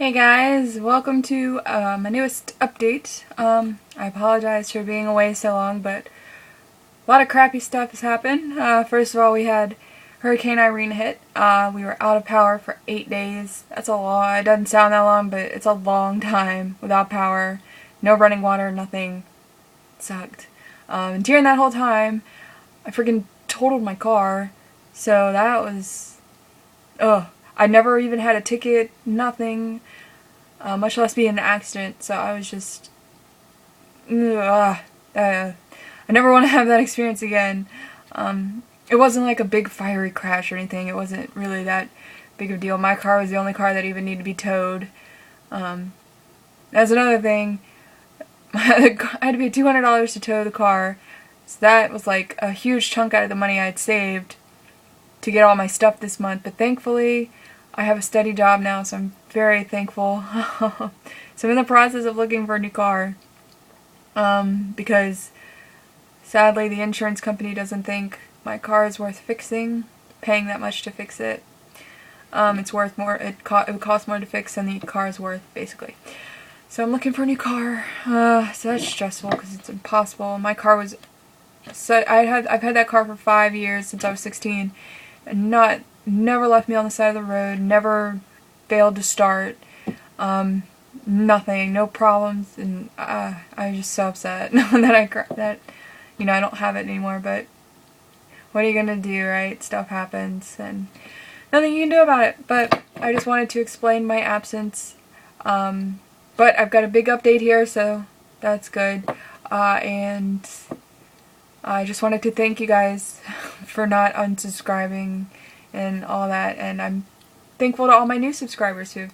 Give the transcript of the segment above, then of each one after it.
Hey guys, welcome to my newest update. I apologize for being away so long, but a lot of crappy stuff has happened. First of all, we had Hurricane Irene hit. We were out of power for 8 days. That's a lot. It doesn't sound that long, but it's a long time without power. No running water, nothing. It sucked. And during that whole time, I freaking totaled my car. So that was... Ugh. I never even had a ticket, nothing. Much less be in an accident, so I was just... I never want to have that experience again. It wasn't like a big fiery crash or anything. It wasn't really that big of a deal. My car was the only car that even needed to be towed. That's another thing. I had to pay $200 to tow the car, so that was like a huge chunk out of the money I'd saved to get all my stuff this month, but thankfully I have a steady job now, so I'm very thankful. So I'm in the process of looking for a new car, because sadly the insurance company doesn't think my car is worth fixing, paying that much to fix it. It's worth more, it would cost more to fix than the car is worth, basically. So I'm looking for a new car. So that's stressful because it's impossible. My car was, I've had that car for 5 years, since I was 16, and never left me on the side of the road, never failed to start, nothing, no problems, and I was just so upset that I don't have it anymore, but what are you gonna do, right? Stuff happens, and nothing you can do about it, but I just wanted to explain my absence, but I've got a big update here, so that's good, and I just wanted to thank you guys for not unsubscribing and all that, and I'm thankful to all my new subscribers who,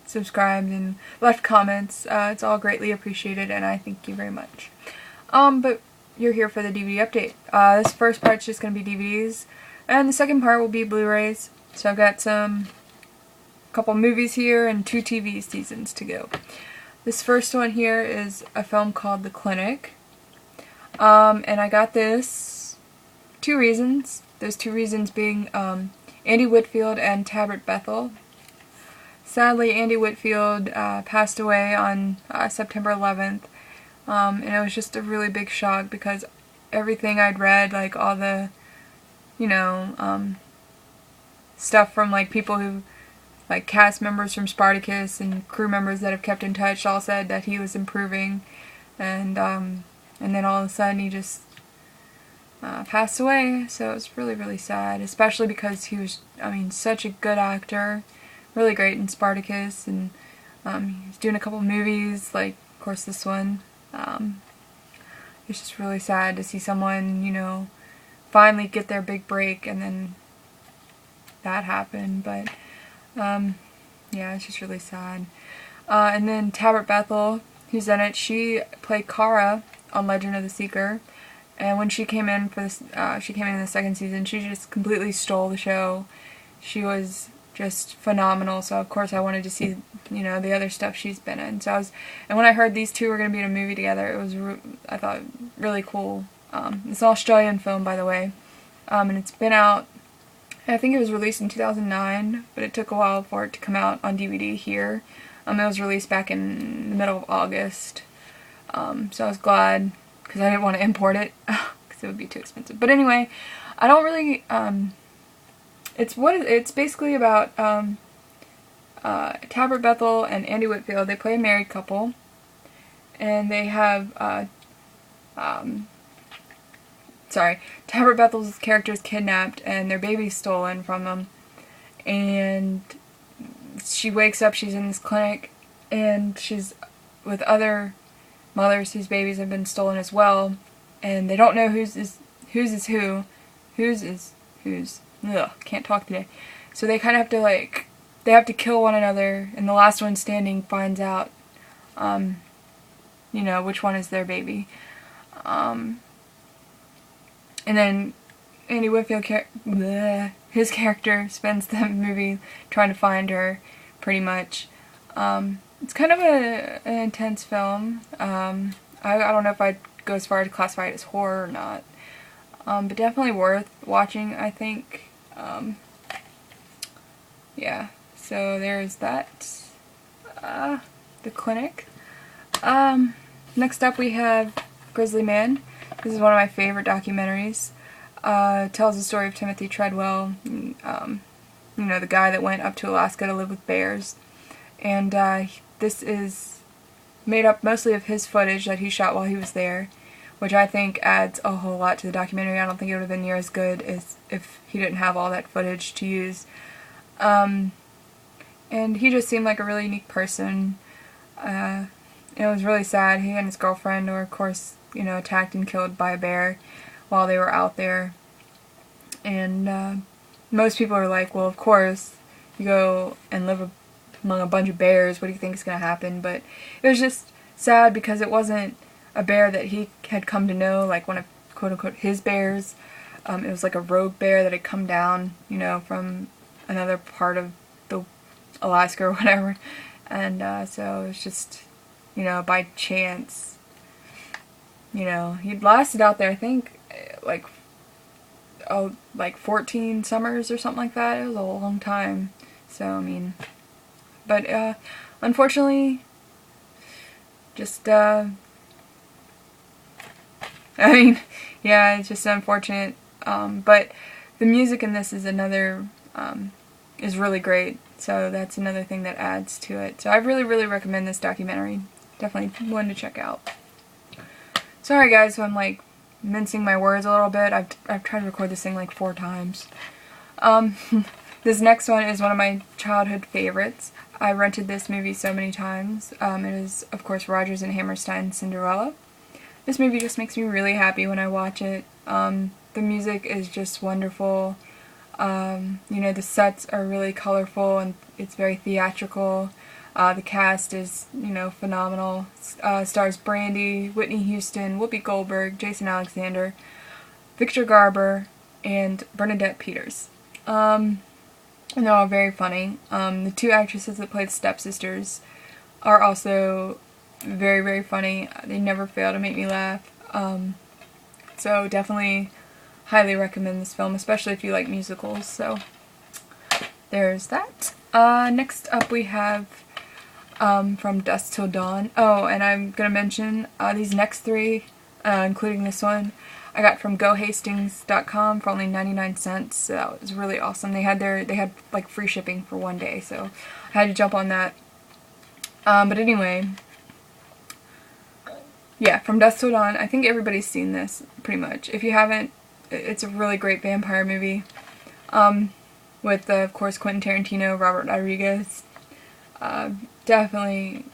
subscribed and left comments. It's all greatly appreciated, and I thank you very much. But you're here for the DVD update. This first part's just going to be DVDs, and the second part will be Blu-rays. So I've got a couple movies here and 2 TV seasons to go. This first one here is a film called The Clinic. And I got this 2 reasons. Those 2 reasons being Andy Whitfield and Tabard Bethel. Sadly, Andy Whitfield passed away on September 11th. And it was just a really big shock because everything I'd read, like all the, stuff from like people who, like cast members from Spartacus and crew members that have kept in touch, all said that he was improving. And then all of a sudden he just passed away, so it was really, really sad, especially because he was, such a good actor, really great in Spartacus, and he's doing a couple movies, like, of course, this one. It's just really sad to see someone, finally get their big break, and then that happened, but, yeah, it's just really sad. And then Tabard Bethel, who's in it, she played Kara on Legend of the Seeker, and when she came in for this, she came in the second season, she just completely stole the show. She was just phenomenal, so of course I wanted to see, the other stuff she's been in. And when I heard these 2 were going to be in a movie together, it was, I thought, really cool. It's an Australian film, by the way, and it's been out, I think it was released in 2009, but it took a while for it to come out on DVD here. It was released back in the middle of August. So I was glad, because I didn't want to import it, because it would be too expensive. But anyway, I don't really, it's basically about, Tabard Bethel and Andy Whitfield. They play a married couple, and they have, Tabard Bethel's character is kidnapped, and their baby's stolen from them, and she wakes up, she's in this clinic, and she's with other mothers whose babies have been stolen as well, and they don't know whose is whose. Ugh, can't talk today. So they kind of have to, they have to kill one another, and the last one standing finds out, which one is their baby. And then Andy Whitfield, his character spends the movie trying to find her, pretty much. It's kind of an intense film. I don't know if I'd go as far to classify it as horror or not. But definitely worth watching, I think. Yeah. So there's that. The Clinic. Next up we have Grizzly Man. This is one of my favorite documentaries. Tells the story of Timothy Treadwell, you know, the guy that went up to Alaska to live with bears. And this is made up mostly of his footage that he shot while he was there, which I think adds a whole lot to the documentary. I don't think it would have been near as good as if he didn't have all that footage to use. And he just seemed like a really unique person. It was really sad. He and his girlfriend were, of course, you know, attacked and killed by a bear while they were out there. And most people are like, well, of course, you go and live among a bunch of bears, what do you think is going to happen? But it was just sad because it wasn't a bear that he had come to know, like one of, quote-unquote, his bears. It was like a rogue bear that had come down, you know, from another part of the Alaska or whatever. And so it was just, you know, by chance, you know, he'd lasted out there, I think, like 14 summers or something like that. It was a long time. So, I mean, but unfortunately, just, I mean, yeah, it's just unfortunate. But the music in this is another, is really great. So that's another thing that adds to it. So I really, really recommend this documentary. Definitely one to check out. Sorry guys, so I'm like mincing my words a little bit. I've tried to record this thing like 4 times. This next one is one of my childhood favorites. I rented this movie so many times. It is, of course, Rodgers and Hammerstein's Cinderella. This movie just makes me really happy when I watch it. The music is just wonderful. You know, the sets are really colorful and it's very theatrical. The cast is, you know, phenomenal. Stars Brandy, Whitney Houston, Whoopi Goldberg, Jason Alexander, Victor Garber, and Bernadette Peters. And they're all very funny. The 2 actresses that play the stepsisters are also very, very funny. They never fail to make me laugh. So definitely highly recommend this film, especially if you like musicals. So there's that. Next up we have From Dusk Till Dawn. Oh, and I'm gonna mention these next 3, including this one, I got from GoHastings.com for only 99 cents. So that was really awesome. They had like free shipping for 1 day, so I had to jump on that. But anyway, yeah, From Dusk Till Dawn. I think everybody's seen this pretty much. If you haven't, it's a really great vampire movie. With of course Quentin Tarantino, Robert Rodriguez. Definitely,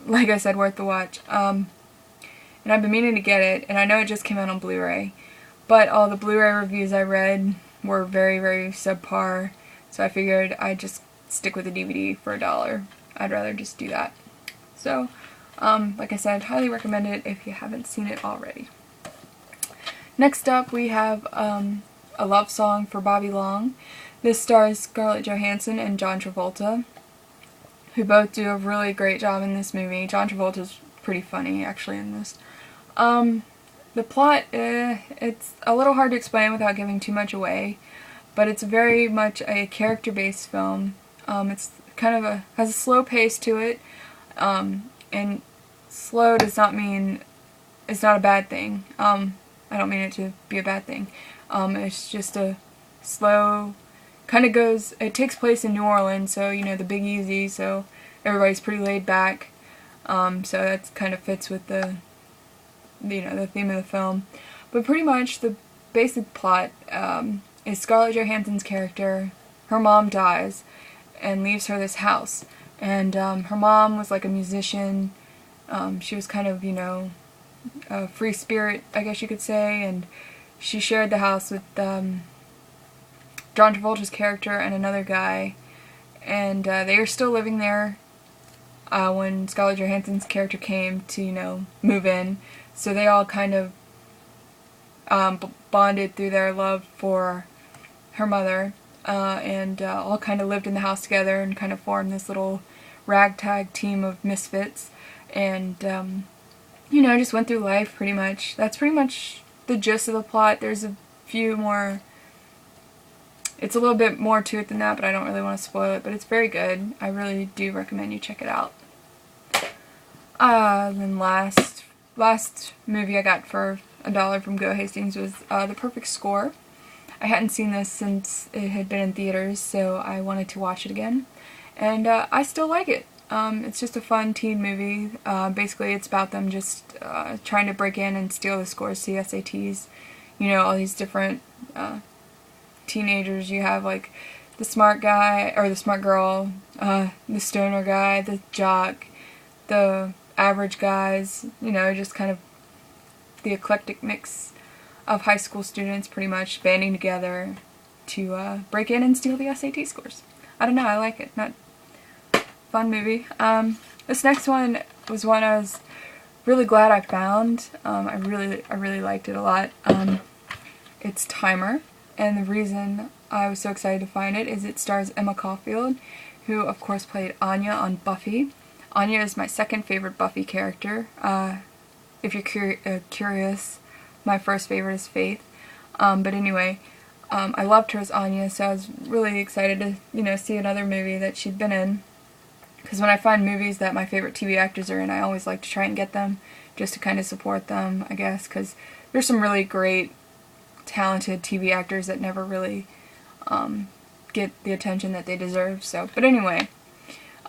like I said, worth the watch. And I've been meaning to get it, and I know it just came out on Blu-ray, but all the Blu-ray reviews I read were very, very subpar, so I figured I'd just stick with the DVD for $1. I'd rather just do that. So, like I said, highly recommend it if you haven't seen it already. Next up, we have A Love Song for Bobby Long. This stars Scarlett Johansson and John Travolta, who both do a really great job in this movie. John Travolta's pretty funny, actually, in this. The plot, it's a little hard to explain without giving too much away, but it's very much a character-based film. It's kind of has a slow pace to it, and slow does not mean it's not a bad thing. I don't mean it to be a bad thing. It's just a slow, kind of goes, it takes place in New Orleans, so, you know, the Big Easy, so everybody's pretty laid back. So that kind of fits with the, you know, the theme of the film. But pretty much the basic plot is Scarlett Johansson's character, her mom dies and leaves her this house. And her mom was like a musician. She was kind of, you know, a free spirit, I guess you could say, and she shared the house with John Travolta's character and another guy, and they are still living there when Scarlett Johansson's character came to, you know, move in. So they all kind of bonded through their love for her mother, and all kind of lived in the house together and kind of formed this little ragtag team of misfits, and you know, just went through life pretty much. That's pretty much the gist of the plot. There's a few more It's a little bit more to it than that, but I don't really want to spoil it, but it's very good. I really do recommend you check it out. Then last movie I got for $1 from Go Hastings was The Perfect Score. I hadn't seen this since it had been in theaters, so I wanted to watch it again. And I still like it. It's just a fun teen movie. Basically, it's about them just trying to break in and steal the scores to the SATs. You know, all these different teenagers. You have, like, the smart guy, or the smart girl, the stoner guy, the jock, the average guys, you know, just kind of the eclectic mix of high school students pretty much banding together to break in and steal the SAT scores. I don't know, I like it. Not fun movie. This next one was one I was really glad I found. I really liked it a lot. It's Timer, and the reason I was so excited to find it is it stars Emma Caulfield, who of course played Anya on Buffy. Anya is my second favorite Buffy character. If you're curious, my first favorite is Faith. But anyway, I loved her as Anya, so I was really excited to, you know, see another movie that she'd been in. Because when I find movies that my favorite TV actors are in, I always like to try and get them, just to kind of support them, I guess, because there's some really great, talented TV actors that never really get the attention that they deserve. So, but anyway,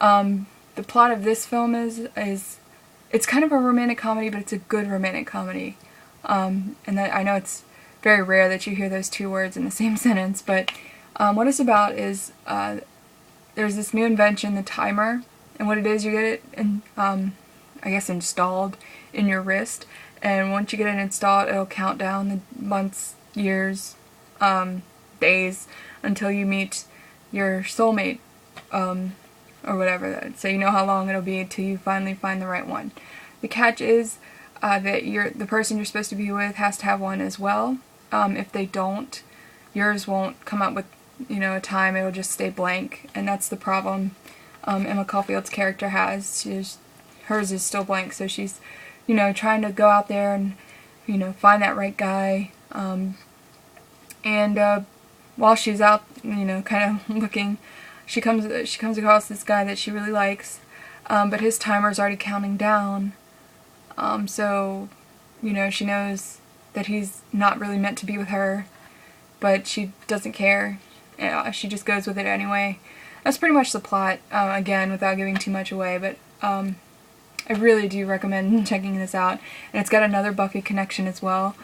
the plot of this film is it's kind of a romantic comedy, but it's a good romantic comedy. And that, I know it's very rare that you hear those two words in the same sentence, but what it's about is there's this new invention, the timer, and what it is, you get it I guess installed in your wrist, and once you get it installed, it'll count down the months, years, days until you meet your soulmate, or whatever. So you know how long it'll be until you finally find the right one. The catch is that the person you're supposed to be with has to have one as well. If they don't, yours won't come up with, you know, a time. It'll just stay blank, and that's the problem Emma Caulfield's character has. Hers is still blank, so she's, you know, trying to go out there and, you know, find that right guy. And while she's out, you know, kind of looking, she comes across this guy that she really likes, but his timer's already counting down. So, you know, she knows that he's not really meant to be with her, but she doesn't care. She just goes with it anyway. That's pretty much the plot, again, without giving too much away, but I really do recommend checking this out. And it's got another Buffy connection as well.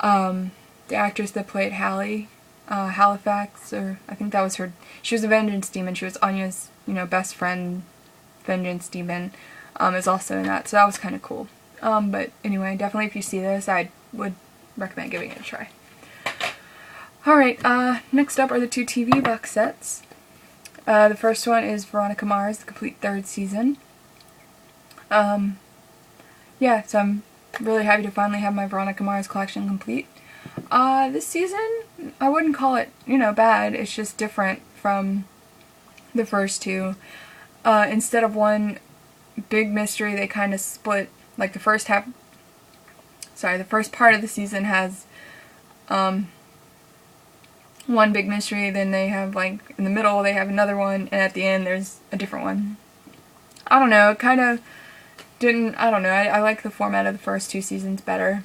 The actress that played Hallie, Halifax, or I think that was her, she was a Vengeance Demon. She was Anya's, you know, best friend, Vengeance Demon, is also in that, so that was kind of cool. But anyway, definitely if you see this, I would recommend giving it a try. Alright, next up are the 2 TV box sets. The first one is Veronica Mars, the complete 3rd season. Yeah, so I'm really happy to finally have my Veronica Mars collection complete. This season, I wouldn't call it, you know, bad. It's just different from the first 2. Instead of one big mystery, they kind of split, like the first part of the season has, one big mystery, then they have, like, in the middle they have another one, and at the end there's a different one. I don't know, it kind of didn't, I don't know, I like the format of the first 2 seasons better.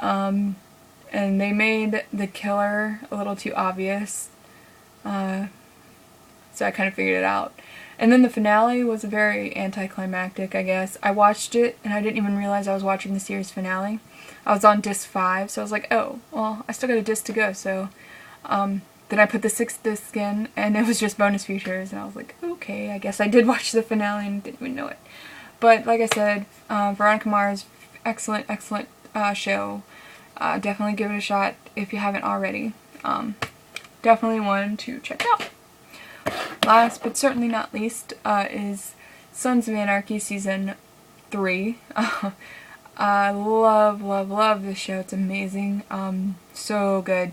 And they made the killer a little too obvious, so I kind of figured it out. And then the finale was very anticlimactic, I guess. I watched it, and I didn't even realize I was watching the series finale. I was on disc 5, so I was like, oh, well, I still got a disc to go, so then I put the 6th disc in, and it was just bonus features, and I was like, okay, I guess I did watch the finale and didn't even know it. But like I said, Veronica Mars, excellent show. Definitely give it a shot if you haven't already. Definitely one to check out. Last but certainly not least is Sons of Anarchy Season 3. I love this show. It's amazing. So good.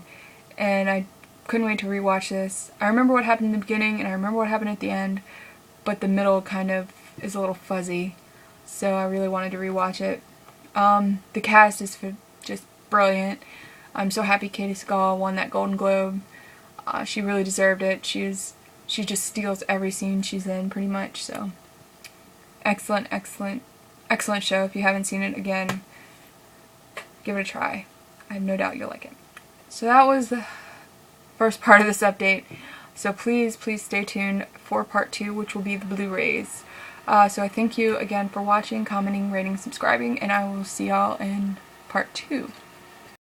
And I couldn't wait to rewatch this. I remember what happened in the beginning, and I remember what happened at the end, but the middle kind of is a little fuzzy, so I really wanted to rewatch it. The cast is just brilliant. I'm so happy Katie Sagal won that Golden Globe. She really deserved it. She just steals every scene she's in, pretty much. So excellent, excellent, excellent show. If you haven't seen it, again, give it a try. I have no doubt you'll like it. So that was the first part of this update. So please, please stay tuned for part 2, which will be the Blu-rays. So I thank you again for watching, commenting, rating, subscribing, and I will see y'all in part 2.